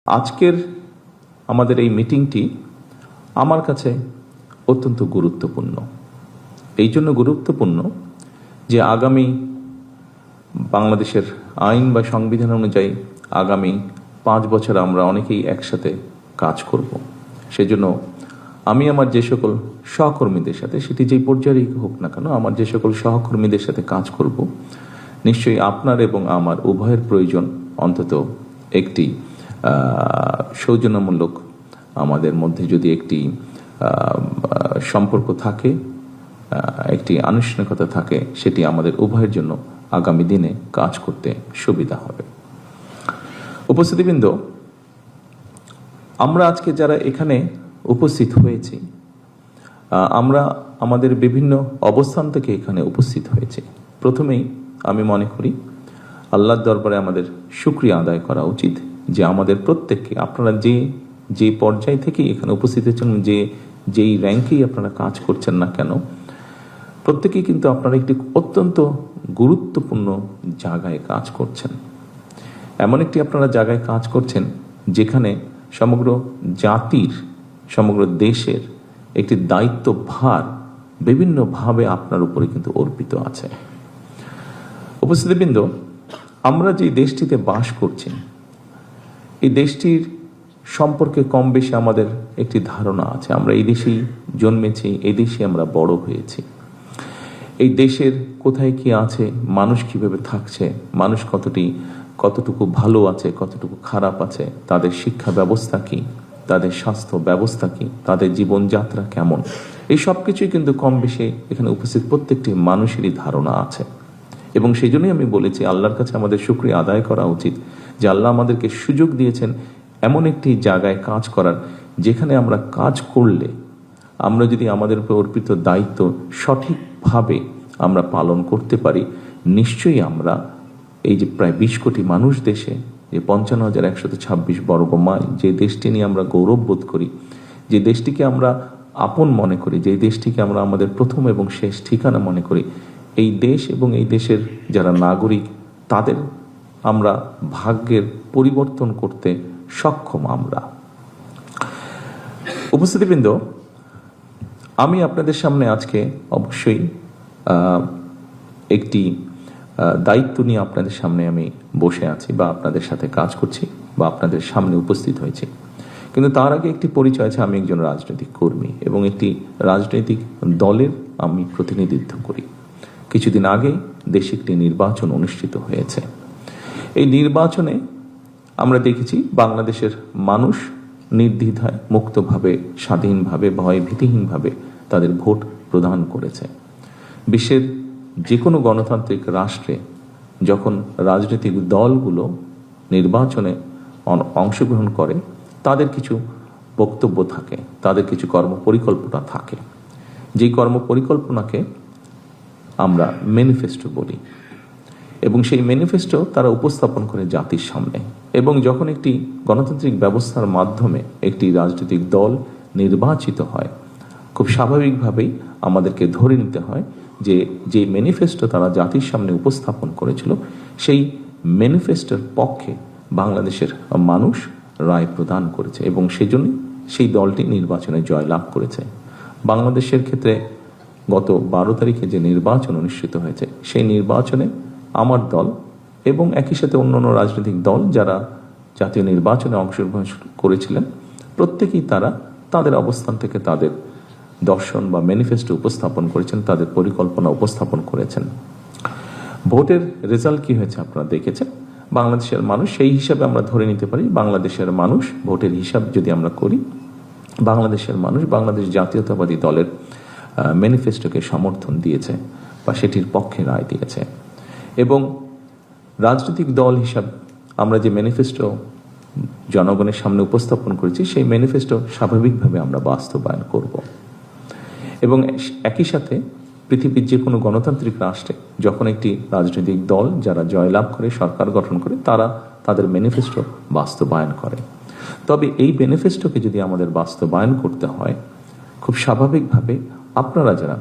আজকের আমাদের এই মিটিংটি আমার কাছে অত্যন্ত গুরুত্বপূর্ণ। এই জন্য গুরুত্বপূর্ণ যে আগামী বাংলাদেশের আইন বা সংবিধান অনুযায়ী আগামী 5 বছর আমরা অনেকেই একসাথে কাজ করব। সেজন্য আমি আমার যে সকল সহকর্মীদের সাথে, সেটি যেই পর্যায়েই হোক না কেন, আমার যে সকল সহকর্মীদের সাথে কাজ করব, নিশ্চয়ই আপনার এবং আমার উভয়ের প্রয়োজন অন্তত একটি সৌজন্যমূলক আমাদের মধ্যে যদি একটি সম্পর্ক থাকে, একটি আনুষ্ঠানিকতা থাকে, সেটি আমাদের উভয়ের জন্য আগামী দিনে কাজ করতে সুবিধা হবে। উপস্থিতিবৃন্দ, আমরা আজকে যারা এখানে উপস্থিত হয়েছি, আমরা আমাদের বিভিন্ন অবস্থান থেকে এখানে উপস্থিত হয়েছি। প্রথমেই আমি মনে করি আল্লাহর দরবারে আমাদের শুকরিয়া আদায় করা উচিত যে আমাদের প্রত্যেককে, আপনারা যে পর্যায় থেকে এখানে উপস্থিত হয়েছেন, যেই র্যাঙ্কেই আপনারা কাজ করছেন না কেন, প্রত্যেকেই কিন্তু আপনারা একটি অত্যন্ত গুরুত্বপূর্ণ জায়গায় কাজ করছেন। এমন একটি আপনারা জায়গায় কাজ করছেন যেখানে সমগ্র জাতির, সমগ্র দেশের একটি দায়িত্বভার বিভিন্নভাবে আপনার উপরে কিন্তু অর্পিত আছে। উপস্থিতিবৃন্দ, আমরা যে দেশটিতে বাস করছি, এই দেশটির সম্পর্কে কম বেশি আমাদের একটি ধারণা আছে। আমরা এই দেশেই জন্মেছি, এই দেশে আমরা বড় হয়েছি। এই দেশের কোথায় কি আছে, মানুষ কিভাবে থাকছে, মানুষ কতটুকু ভালো আছে, কতটুকু খারাপ আছে, তাদের শিক্ষা ব্যবস্থা কি, তাদের স্বাস্থ্য ব্যবস্থা কি, তাদের জীবনযাত্রা কেমন, এই সব কিছুই কিন্তু কম বেশি এখানে উপস্থিত প্রত্যেকটি মানুষেরই ধারণা আছে। এবং সেই জন্যই আমি বলেছি আল্লাহর কাছে আমাদের শুকরিয়া আদায় করা উচিত যে আল্লাহ আমাদেরকে সুযোগ দিয়েছেন এমন একটি জায়গায় কাজ করার, যেখানে আমরা কাজ করলে, আমরা যদি আমাদের উপর অর্পিত দায়িত্ব সঠিকভাবে আমরা পালন করতে পারি, নিশ্চয়ই আমরা এই যে প্রায় 20 কোটি মানুষ দেশে, যে 55,126 বর্গ মাইল, যে দেশটি নিয়ে আমরা গৌরব বোধ করি, যে দেশটিকে আমরা আপন মনে করি, যে দেশটিকে আমরা আমাদের প্রথম এবং শেষ ঠিকানা মনে করি, এই দেশ এবং এই দেশের যারা নাগরিক, তাদের আমরা ভাগ্যের পরিবর্তন করতে সক্ষম। আমরা উপস্থিতিবৃন্দ, আমি আপনাদের সামনে আজকে অবশ্যই একটি দায়িত্ব নিয়ে আপনাদের সামনে আমি বসে আছি, বা আপনাদের সাথে কাজ করছি, বা আপনাদের সামনে উপস্থিত হয়েছি। কিন্তু তার আগে একটি পরিচয় আছে, আমি একজন রাজনৈতিক কর্মী এবং একটি রাজনৈতিক দলের আমি প্রতিনিধিত্ব করি। কিছুদিন আগে দেশে একটি নির্বাচন অনুষ্ঠিত হয়েছে। এই নির্বাচনে আমরা দেখেছি বাংলাদেশের মানুষ নির্দ্বিধায়, মুক্তভাবে, স্বাধীনভাবে, ভয় ভীতিহীনভাবে তাদের ভোট প্রদান করেছে। বিশ্বের যে কোনো গণতান্ত্রিক রাষ্ট্রে যখন রাজনৈতিক দলগুলো নির্বাচনে অংশগ্রহণ করে, তাদের কিছু বক্তব্য থাকে, তাদের কিছু কর্মপরিকল্পনা থাকে। যেই কর্মপরিকল্পনাকে আমরা ম্যানিফেস্টো বলি, এবং সেই ম্যানিফেস্টো তারা উপস্থাপন করে জাতির সামনে। এবং যখন একটি গণতান্ত্রিক ব্যবস্থার মাধ্যমে একটি রাজনৈতিক দল নির্বাচিত হয়, খুব স্বাভাবিকভাবেই আমাদেরকে ধরে নিতে হয় যে ম্যানিফেস্টো তারা জাতির সামনে উপস্থাপন করেছিল, সেই ম্যানিফেস্টোর পক্ষে বাংলাদেশের মানুষ রায় প্রদান করেছে, এবং সেজন্য সেই দলটি নির্বাচনে জয়লাভ করেছে। বাংলাদেশের ক্ষেত্রে গত 12 তারিখে যে নির্বাচন অনুষ্ঠিত হয়েছে, সেই নির্বাচনে আমার দল এবং একই সাথে অন্যান্য রাজনৈতিক দল যারা জাতীয় নির্বাচনে অংশগ্রহণ করেছিলেন, প্রত্যেকেই তারা তাদের অবস্থান থেকে তাদের দর্শন বা ম্যানিফেস্টো উপস্থাপন করেছেন, তাদের পরিকল্পনা উপস্থাপন করেছেন। ভোটের রেজাল্ট কি হয়েছে আপনারা দেখেছেন। বাংলাদেশের মানুষ, সেই হিসাবে আমরা ধরে নিতে পারি, বাংলাদেশের মানুষ, ভোটের হিসাব যদি আমরা করি, বাংলাদেশের মানুষ বাংলাদেশ জাতীয়তাবাদী দলের ম্যানিফেস্টোকে সমর্থন দিয়েছে বা সেটির পক্ষে রায় দিয়েছে। এবং রাজনৈতিক দল হিসাব আমরা যে ম্যানিফেস্টো জনগণের সামনে উপস্থাপন করেছি, সেই ম্যানিফেস্টো স্বাভাবিকভাবে আমরা বাস্তবায়ন করব। এবং একই সাথে পৃথিবীর যে কোনো গণতান্ত্রিক রাষ্ট্রে যখন একটি রাজনৈতিক দল যারা জয়লাভ করে, সরকার গঠন করে, তারা তাদের ম্যানিফেস্টো বাস্তবায়ন করে। তবে এই ম্যানিফেস্টোকে যদি আমাদের বাস্তবায়ন করতে হয়, খুব স্বাভাবিকভাবে আপনারা যারা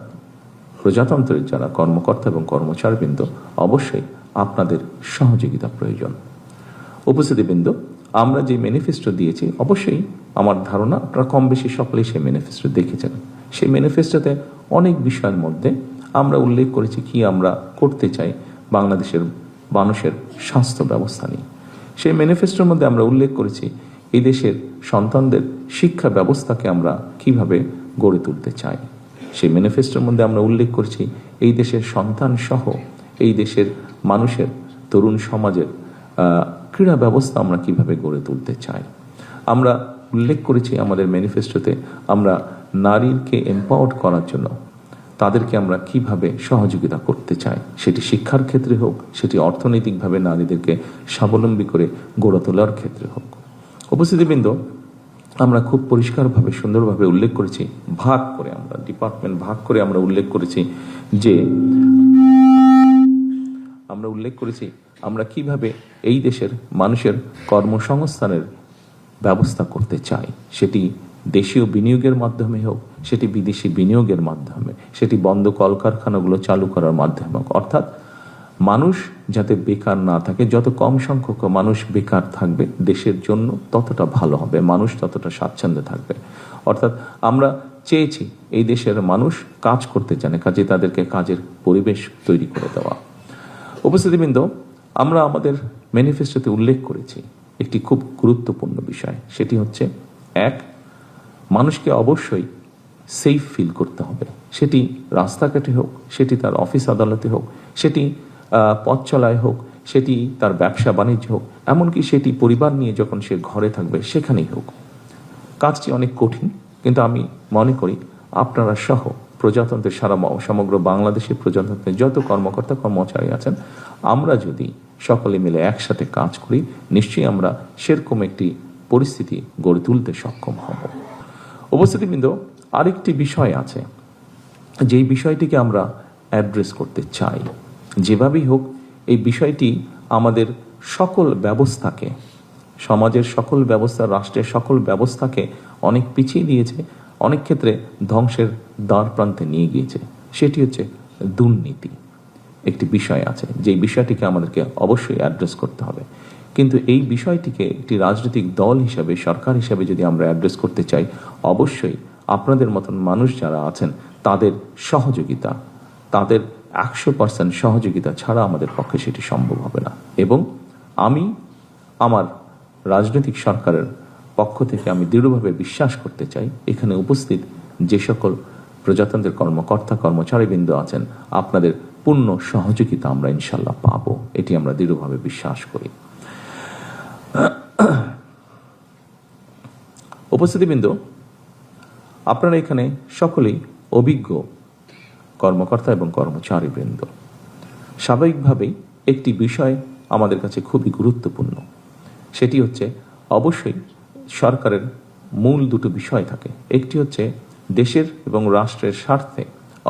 প্রজাতন্ত্রের যারা কর্মকর্তা এবং কর্মচারীবৃন্দ, অবশ্যই আপনাদের সহযোগিতা প্রয়োজন। উপস্থিতিবৃন্দ, আমরা যে ম্যানিফেস্টো দিয়েছি, অবশ্যই আমার ধারণা আপনারা কম বেশি সকলেই সেই ম্যানিফেস্টো দেখেছেন। সেই ম্যানিফেস্টোতে অনেক বিষয়ের মধ্যে আমরা উল্লেখ করেছি কি আমরা করতে চাই বাংলাদেশের মানুষের স্বাস্থ্য ব্যবস্থা নিয়ে। সেই ম্যানিফেস্টোর মধ্যে আমরা উল্লেখ করেছি এই দেশের সন্তানদের শিক্ষা ব্যবস্থাকে আমরা কিভাবে গড়ে তুলতে চাই। সেই ম্যানিফেস্টোর মধ্যে আমরা উল্লেখ করেছি এই দেশের সন্তান সহ এই দেশের মানুষের তরুণ সমাজের ক্রীড়া ব্যবস্থা আমরা কিভাবে গড়ে তুলতে চাই। আমরা উল্লেখ করেছি আমাদের ম্যানিফেস্টোতে আমরা নারীকে এম্পাওয়ার্ড করার জন্য তাদেরকে আমরা কিভাবে সহযোগিতা করতে চাই, সেটি শিক্ষার ক্ষেত্রে হোক, সেটি অর্থনৈতিকভাবে নারীদেরকে স্বাবলম্বী করে গড়ে তোলার ক্ষেত্রে হোক। উপস্থিতিবৃন্দ, আমরা খুব পরিষ্কারভাবে সুন্দরভাবে উল্লেখ করেছি, ভাগ করে আমরা ডিপার্টমেন্ট ভাগ করে আমরা উল্লেখ করেছি যে আমরা কিভাবে এই দেশের মানুষের কর্মসংস্থানের ব্যবস্থা করতে চাই, সেটি দেশীয় বিনিয়োগের মাধ্যমে হোক, সেটি বিদেশি বিনিয়োগের মাধ্যমে, সেটি বন্ধ কলকারখানাগুলো চালু করার মাধ্যমে হোক। অর্থাৎ মানুষ যাতে বেকার না থাকে, যত কম সংখ্যক মানুষ বেকার থাকবে দেশের জন্য ততটা ভালো হবে, মানুষ ততটা স্বাচ্ছন্দ্যে থাকবে। অর্থাৎ আমরা চেয়েছি এই দেশের মানুষ কাজ করতে জানে, কাজে তাদেরকে কাজের পরিবেশ তৈরি করে দেওয়া। উপস্থিতিবৃন্দ, আমরা আমাদের ম্যানিফেস্টোতে উল্লেখ করেছি একটি খুব গুরুত্বপূর্ণ বিষয়, সেটি হচ্ছে এক, মানুষকে অবশ্যই সেফ ফিল করতে হবে, সেটি রাস্তাঘাটে হোক, সেটি তার অফিস আদালতে হোক, সেটি পথ চলায় হোক, সেটি তার ব্যবসা বাণিজ্য হোক, এমনকি সেটি পরিবার নিয়ে যখন সে ঘরে থাকবে সেখানেই হোক। কাজটি অনেক কঠিন, কিন্তু আমি মনে করি আপনারা সহ প্রজাতন্ত্রের সমগ্র বাংলাদেশের প্রজাতন্ত্রের যত কর্মকর্তা কর্মচারী আছেন, আমরা যদি সকলে মিলে একসাথে কাজ করি, নিশ্চয়ই আমরা সেরকম একটি পরিস্থিতি গড়ে তুলতে সক্ষম হব। উপস্থিতিবৃন্দ, আরেকটি বিষয় আছে যেই বিষয়টিকে আমরা অ্যাড্রেস করতে চাই। যেভাবেই হোক এই বিষয়টি আমাদের সকল ব্যবস্থাকে, সমাজের সকল ব্যবস্থা, রাষ্ট্রের সকল ব্যবস্থাকে অনেক পিছিয়ে দিয়েছে, অনেক ক্ষেত্রে ধ্বংসের দ্বার প্রান্তে নিয়ে গিয়েছে। সেটি হচ্ছে দুর্নীতি। একটি বিষয় আছে যেই বিষয়টিকে আমাদেরকে অবশ্যই অ্যাড্রেস করতে হবে, কিন্তু এই বিষয়টিকে একটি রাজনৈতিক দল হিসাবে, সরকার হিসাবে যদি আমরা অ্যাড্রেস করতে চাই, অবশ্যই আপনাদের মতন মানুষ যারা আছেন তাদের সহযোগিতা, তাদের 100% সহযোগিতা ছাড়া আমাদের পক্ষে সেটি সম্ভব হবে না। এবং আমি আমার রাজনৈতিক সরকারের পক্ষ থেকে আমি দৃঢ়ভাবে বিশ্বাস করতে চাই এখানে উপস্থিত যে সকল প্রজাতন্ত্রের কর্মকর্তা কর্মচারীবৃন্দ আছেন, আপনাদের পূর্ণ সহযোগিতা আমরা ইনশাল্লাহ পাবো, এটি আমরা দৃঢ়ভাবে বিশ্বাস করি। উপস্থিতিবৃন্দ, আপনারা এখানে সকলেই অভিজ্ঞ কর্মকর্তা এবং কর্মচারীবৃন্দ। স্বাভাবিকভাবেই একটি বিষয় আমাদের কাছে খুবই গুরুত্বপূর্ণ, সেটি হচ্ছে অবশ্যই সরকারের মূল দুটো বিষয় থাকে। একটি হচ্ছে দেশের এবং রাষ্ট্রের স্বার্থে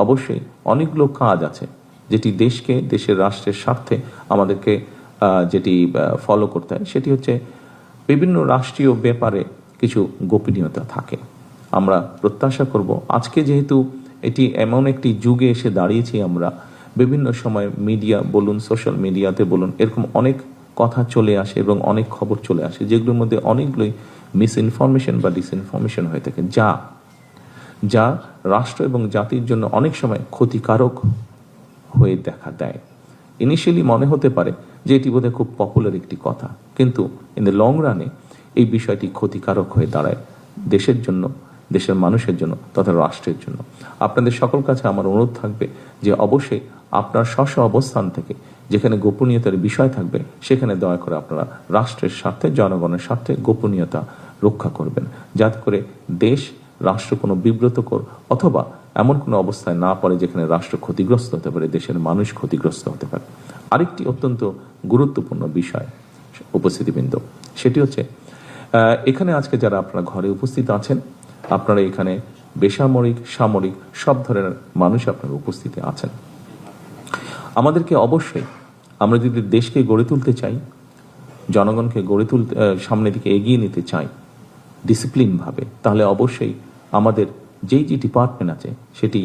অবশ্যই অনেকগুলো কাজ আছে যেটি দেশকে, দেশের রাষ্ট্রের স্বার্থে আমাদেরকে যেটি ফলো করতে হয়, সেটি হচ্ছে বিভিন্ন রাষ্ট্রীয় ব্যাপারে কিছু গোপনীয়তা থাকে। আমরা প্রত্যাশা করব আজকে যেহেতু এটি এমন একটি যুগে এসে দাঁড়িয়েছি, আমরা বিভিন্ন সময় মিডিয়া বলুন, সোশ্যাল মিডিয়াতে বলুন, এরকম অনেক কথা চলে আসে এবং অনেক খবর চলে আসে যেগুলোর মধ্যে অনেকগুলোই মিসইনফরমেশন বা ডিসইনফরমেশন হয়ে থাকে, যা রাষ্ট্র এবং জাতির জন্য অনেক সময় ক্ষতিকারক হয়ে দেখা দেয়। ইনিশিয়ালি মনে হতে পারে যে এটি বোধহয় খুব পপুলার একটি কথা, কিন্তু ইন দ্য লং রানে এই বিষয়টি ক্ষতিকারক হয়ে দাঁড়ায় দেশের জন্য, দেশের মানুষের জন্য তথা রাষ্ট্রের জন্য। আপনাদের সকল কাছে আমার অনুরোধ থাকবে যে অবশ্যই আপনার স্ব অবস্থান থেকে যেখানে গোপনীয়তার বিষয় থাকবে সেখানে দয়া করে আপনারা রাষ্ট্রের স্বার্থে, জনগণের স্বার্থে গোপনীয়তা রক্ষা করবেন, যাতে করে দেশ, রাষ্ট্র কোনো বিব্রতকর অথবা এমন কোনো অবস্থায় না পড়ে যেখানে রাষ্ট্র ক্ষতিগ্রস্ত হতে পারে, দেশের মানুষ ক্ষতিগ্রস্ত হতে পারে। আরেকটি অত্যন্ত গুরুত্বপূর্ণ বিষয় উপস্থিতিবৃন্দ, সেটি হচ্ছে এখানে আজকে যারা আপনারা ঘরে উপস্থিত আছেন, আপনারা এখানে বেসামরিক, সামরিক সব ধরনের মানুষ আপনারা উপস্থিতি আছেন। আমাদেরকে অবশ্যই, আমরা যদি দেশকে গড়ে তুলতে চাই, জনগণকে গড়ে তুলতে, সামনের দিকে এগিয়ে নিতে চাই ডিসিপ্লিনভাবে, তাহলে অবশ্যই আমাদের যেই যে ডিপার্টমেন্ট আছে, সেটি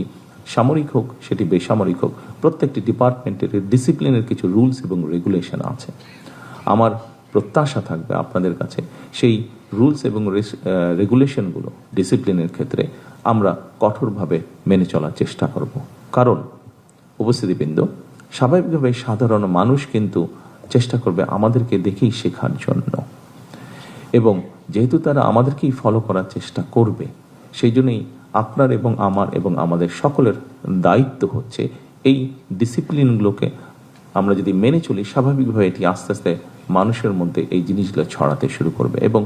সামরিক হোক, সেটি বেসামরিক হোক, প্রত্যেকটি ডিপার্টমেন্টের ডিসিপ্লিনের কিছু রুলস এবং রেগুলেশন আছে। আমার প্রত্যাশা থাকবে আপনাদের কাছে সেই রুলস এবং রেগুলেশনগুলো ডিসিপ্লিনের ক্ষেত্রে আমরা কঠোরভাবে মেনে চলার চেষ্টা করব। কারণ উপস্থিতিবৃন্দ, স্বাভাবিকভাবে সাধারণ মানুষ কিন্তু চেষ্টা করবে আমাদেরকে দেখেই শেখার জন্য, এবং যেহেতু তারা আমাদেরকেই ফলো করার চেষ্টা করবে, সেই জন্যই আপনার এবং আমার এবং আমাদের সকলের দায়িত্ব হচ্ছে এই ডিসিপ্লিনগুলোকে আমরা যদি মেনে চলি, স্বাভাবিকভাবে এটি আস্তে আস্তে মানুষের মধ্যে এই জিনিসগুলো ছড়াতে শুরু করবে এবং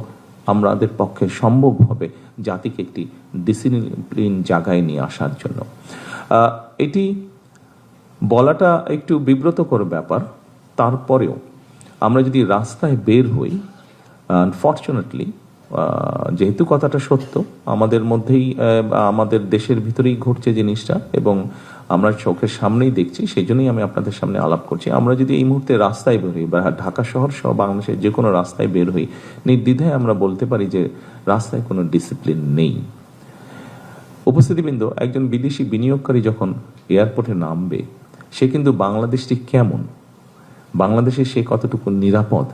আমাদের পক্ষে সম্ভব হবে জাতিকে একটি ডিসিপ্লিন জায়গায় নিয়ে আসার জন্য। এটি বলাটা একটু বিব্রতকর ব্যাপার, তারপরেও আমরা যদি রাস্তায় বের হই, আনফর্চুনেটলি যেহেতু কথাটা সত্য, আমাদের মধ্যেই আমাদের দেশের ভিতরেই ঘটছে জিনিসটা এবং আমরা চোখের সামনেই দেখছি, সেই জন্যই আমি আপনাদের সামনে আলাপ করছি। আমরা যদি এই মুহূর্তে রাস্তায় বের হই বা ঢাকা শহর সহ বাংলাদেশের যে কোনো রাস্তায় বের হই, নির্দ্বিধায় আমরা বলতে পারি যে রাস্তায় কোনো ডিসিপ্লিন নেই। উপস্থিতিবৃন্দ, একজন বিদেশি বিনিয়োগকারী যখন এয়ারপোর্টে নামবে, সে কিন্তু বাংলাদেশটি কেমন, বাংলাদেশে সে কতটুকু নিরাপদ,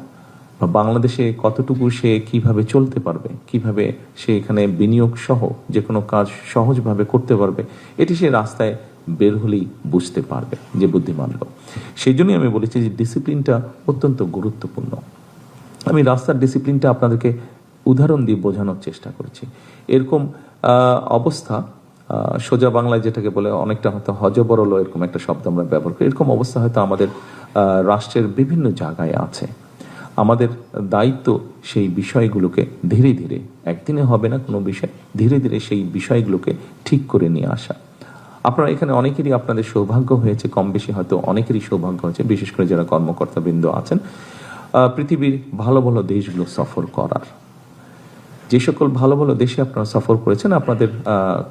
বা বাংলাদেশে কতটুকু সে কিভাবে চলতে পারবে, কিভাবে সে এখানে বিনিয়োগ সহ যে কোনো কাজ সহজভাবে করতে পারবে, এটি সে রাস্তায় বের হলেই বুঝতে পারবে যে বুদ্ধিমান লোক। সেই জন্যই আমি বলেছি যে ডিসিপ্লিনটা অত্যন্ত গুরুত্বপূর্ণ। আমি রাস্তার ডিসিপ্লিনটা আপনাদেরকে উদাহরণ দিয়ে বোঝানোর চেষ্টা করেছি। এরকম অবস্থা সোজা বাংলায় যেটাকে বলে অনেকটা হয়তো হজবরল, এরকম একটা শব্দ আমরা ব্যবহার করি, এরকম অবস্থা হয়তো আমাদের রাষ্ট্রের বিভিন্ন জায়গায় আছে। আমাদের দায়িত্ব সেই বিষয়গুলোকে ধীরে ধীরে, একদিনে হবে না কোনো বিষয়, ধীরে ধীরে সেই বিষয়গুলোকে ঠিক করে নিয়ে আসা। আপনারা এখানে অনেকেরই আপনাদের সৌভাগ্য হয়েছে, কম বেশি হয়তো অনেকেরই সৌভাগ্য হয়েছে, বিশেষ করে যারা কর্মকর্তাবৃন্দ আছেন, পৃথিবীর ভালো ভালো দেশগুলো সফর করার। যে সকল ভালো ভালো দেশে আপনারা সফর করেছেন, আপনাদের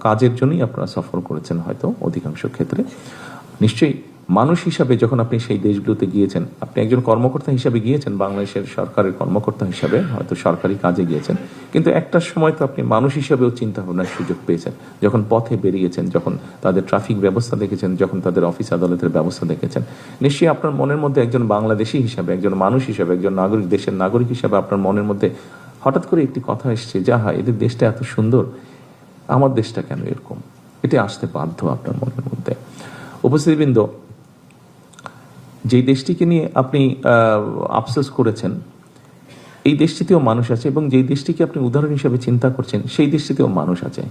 কাজের জন্যই আপনারা সফর করেছেন হয়তো অধিকাংশ ক্ষেত্রে। নিশ্চয়ই মানুষ হিসাবে যখন আপনি সেই দেশগুলোতে গিয়েছেন, আপনি একজন কর্মকর্তা হিসাবে গিয়েছেন, বাংলাদেশের সরকারের কর্মকর্তা হিসাবে হয়তো সরকারি কাজে গিয়েছেন, কিন্তু একটা সময় তো আপনি মানুষ হিসাবেও চিন্তা ভাবনার সুযোগ পেয়েছেন। যখন পথে বেরিয়েছেন, যখন তাদের ট্রাফিক ব্যবস্থা দেখেছেন, যখন তাদের অফিস আদালতের ব্যবস্থা দেখেছেন, নিশ্চয়ই আপনার মনের মধ্যে একজন বাংলাদেশি হিসাবে, একজন মানুষ হিসাবে, একজন নাগরিক, দেশের নাগরিক হিসাবে আপনার মনের মধ্যে হঠাৎ করে একটি কথা এসছে, যা হয় এদের দেশটা এত সুন্দর, আমার দেশটা কেন এরকম, এটি আসতে বাধ্য আপনার মনের মধ্যে। উপস্থিতিবৃন্দ, যেই দেশটিকে নিয়ে আপনি আফসোস করেছেন, এই দেশটিতেও মানুষ আছে, এবং যেই দেশটিকে আপনি উদাহরণ হিসেবে চিন্তা করছেন, সেই দেশটিতেও মানুষ আছে।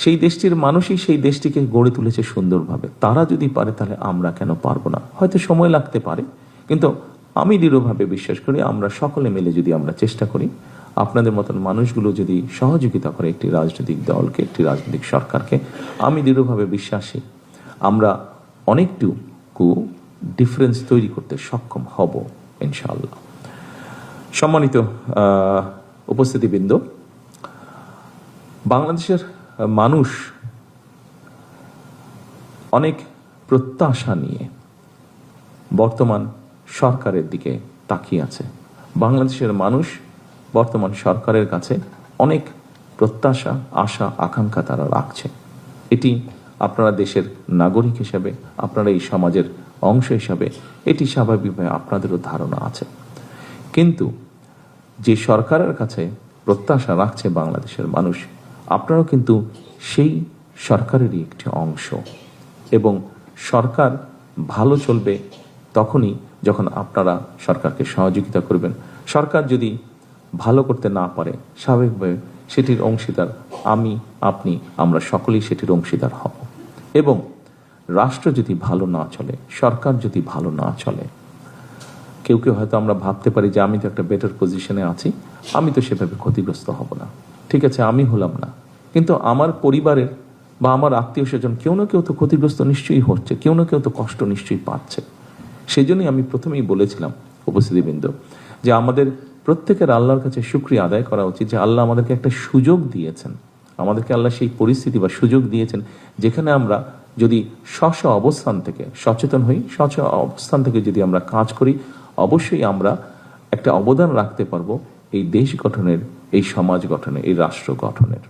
সেই দেশটির মানুষই সেই দেশটিকে গড়ে তুলেছে সুন্দরভাবে। তারা যদি পারে, তাহলে আমরা কেন পারবো না? হয়তো সময় লাগতে পারে, কিন্তু আমি দৃঢ়ভাবে বিশ্বাস করি আমরা সকলে মিলে যদি আমরা চেষ্টা করি, আপনাদের মতন মানুষগুলো যদি সহযোগিতা করে একটি রাজনৈতিক দলকে, একটি রাজনৈতিক সরকারকে, আমি দৃঢ়ভাবে বিশ্বাসী আমরা অনেকটুকু ডিফারেন্স তৈরি করতে সক্ষম হব ইনশাআল্লাহ। সম্মানিত উপস্থিতিবৃন্দ, বাংলাদেশের মানুষ অনেক প্রত্যাশা নিয়ে বর্তমান সরকারের দিকে তাকিয়ে আছে। বাংলাদেশের মানুষ বর্তমান সরকারের কাছে অনেক প্রত্যাশা, আশা, আকাঙ্ক্ষা তারা রাখছে। এটি আপনারা দেশের নাগরিক হিসাবে, আপনারা এই সমাজের অংশ হিসাবে এটি স্বাভাবিকভাবে আপনাদেরও ধারণা আছে। কিন্তু যে সরকারের কাছে প্রত্যাশা রাখছে বাংলাদেশের মানুষ, আপনারাও কিন্তু সেই সরকারেরই একটি অংশ, এবং সরকার ভালো চলবে তখনই যখন আপনারা সরকারকে সহযোগিতা করবেন। সরকার যদি ভালো করতে না পারে, স্বাভাবিকভাবে সেটির অংশীদার আমি, আপনি, আমরা সকলেই সেটির অংশীদার হব। এবং রাষ্ট্র যদি ভালো না চলে, সরকার যদি ভালো না চলে, কেউ কেউ হয়তো আমরা ভাবতে পারি যে আমি তো একটা বেটার পজিশনে আছি, আমি তো সেভাবে ক্ষতিগ্রস্ত হব না। ঠিক আছে, আমি হলাম না, কিন্তু আমার পরিবারের বা আমার আত্মীয় স্বজন কেউ না কেউ তো ক্ষতিগ্রস্ত নিশ্চয়ই হচ্ছে, কেউ না কেউ তো কষ্ট নিশ্চয়ই পাচ্ছে। সেই জন্যই আমি প্রথমেই বলেছিলাম উপস্থিতিবৃন্দ যে আমাদের প্রত্যেকের আল্লাহর কাছে শুকরিয়া আদায় করা উচিত যে আল্লাহ আমাদেরকে একটা সুযোগ দিয়েছেন, আমাদেরকে আল্লাহ সেই পরিস্থিতি বা সুযোগ দিয়েছেন যেখানে আমরা যদি স্ব অবস্থান থেকে সচেতন হই, স্ব অবস্থান থেকে যদি আমরা কাজ করি, অবশ্যই আমরা একটা অবদান রাখতে পারবো এই দেশ গঠনের, এই সমাজ গঠনের, এই রাষ্ট্র গঠনের।